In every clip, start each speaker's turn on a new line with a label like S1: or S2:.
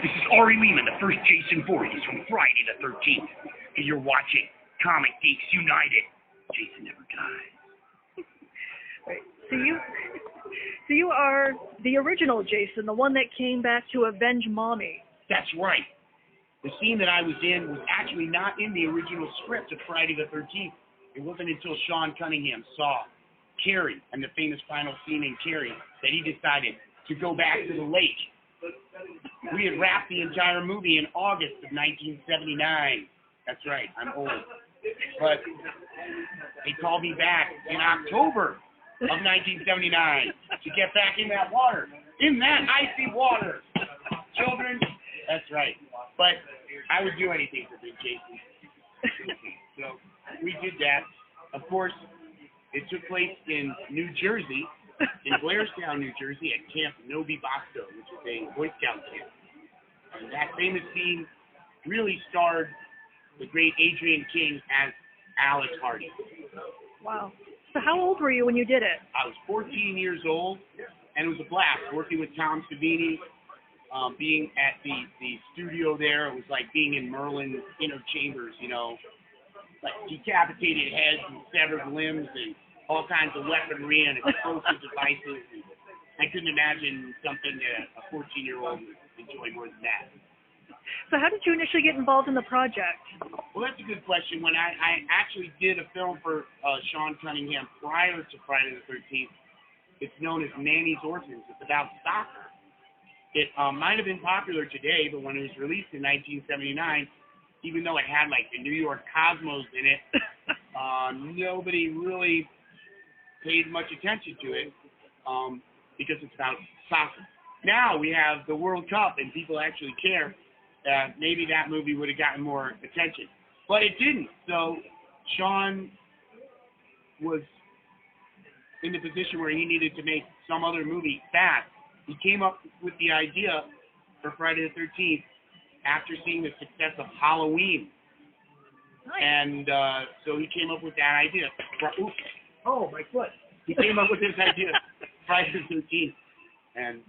S1: This is Ari Lehman, the first Jason Vorhees from Friday the 13th. And you're watching Comic Geeks United. Jason never dies.
S2: Right. So you are the original Jason, the one that came back to avenge Mommy.
S1: That's right. The scene that I was in was actually not in the original script of Friday the 13th. It wasn't until Sean Cunningham saw Carrie and the famous final scene in Carrie that he decided to go back to the lake. We had wrapped the entire movie in August of 1979. That's right, I'm old. But they called me back in October of 1979 to get back in that water, in that icy water. Children, that's right. But I would do anything for Big Jason. So we did that. Of course, it took place in New Jersey, in Blairstown, New Jersey, at Camp Novi Bosco, which is a Boy Scout camp. And that famous scene really starred the great Adrian King as Alex Hardy.
S2: Wow. So how old were you when you did it?
S1: I was 14 years old, and it was a blast working with Tom Savini, being at the studio there. It was like being in Merlin's inner chambers, you know, like decapitated heads and severed limbs and all kinds of weaponry and explosive devices. And I couldn't imagine something that a 14-year-old would enjoy more than that.
S2: So how did you initially get involved in the project?
S1: Well, that's a good question. When I actually did a film for Sean Cunningham prior to Friday the 13th, it's known as Manny's Orphans. It's about soccer. It might have been popular today, but when it was released in 1979, even though it had like the New York Cosmos in it, nobody really paid much attention to it because it's about soccer. Now we have the World Cup and people actually care. Maybe that movie would have gotten more attention. But it didn't. So Sean was in the position where he needed to make some other movie fast. He came up with the idea for Friday the 13th after seeing the success of Halloween.
S2: Nice.
S1: And so he came up with that idea. Oops. Oh, my foot. He came up with this idea, Friday the 13th, and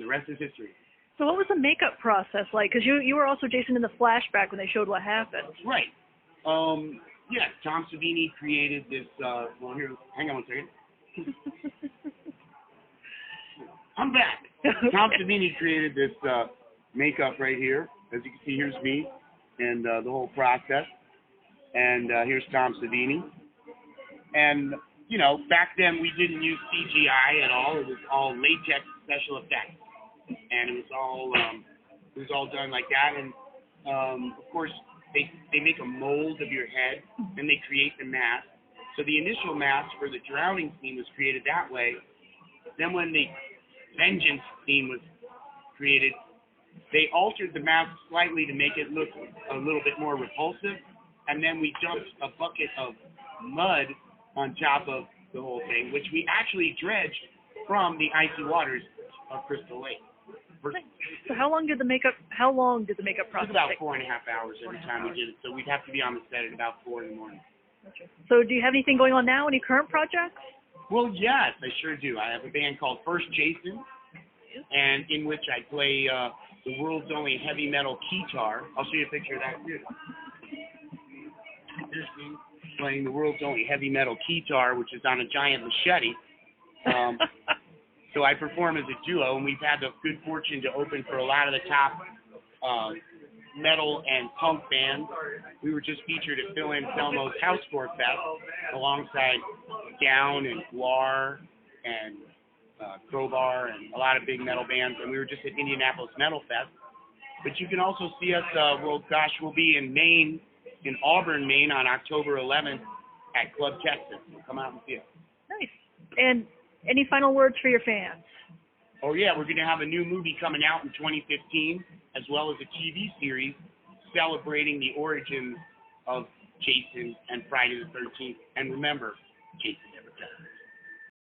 S1: the rest is history.
S2: So what was the makeup process like? Because you were also Jason in the flashback when they showed what happened.
S1: Right. Yeah, Tom Savini created this, well, here, hang on one second. I'm back. Tom Savini created this makeup right here. As you can see, here's me and the whole process. And here's Tom Savini. And, you know, back then we didn't use CGI at all. It was all latex special effects. And it was all done like that. And, of course, they make a mold of your head, and they create the mask. So the initial mask for the drowning scene was created that way. Then when the vengeance scene was created, they altered the mask slightly to make it look a little bit more repulsive. And then we dumped a bucket of mud on top of the whole thing, which we actually dredged from the icy waters of Crystal Lake.
S2: So how long did the makeup process
S1: It was about
S2: take?
S1: 4.5 hours every time we did it, so we'd have to be on the set at about 4 in the morning.
S2: So do you have anything going on now? Any current projects?
S1: Well, yes, I sure do. I have a band called First Jason, and in which I play the world's only heavy metal keytar. I'll show you a picture of that too. Here's me playing the world's only heavy metal keytar, which is on a giant machete. So I perform as a duo, and we've had the good fortune to open for a lot of the top metal and punk bands. We were just featured at Phil Anselmo's Housecore Fest alongside Down and Guar and Crowbar and a lot of big metal bands, and we were just at Indianapolis Metal Fest. But you can also see us, we'll be in Maine, in Auburn, Maine on October 11th at Club Texas. Come out and see us.
S2: Nice. And any final words for your fans?
S1: Oh, yeah, we're going to have a new movie coming out in 2015, as well as a TV series celebrating the origins of Jason and Friday the 13th. And remember, Jason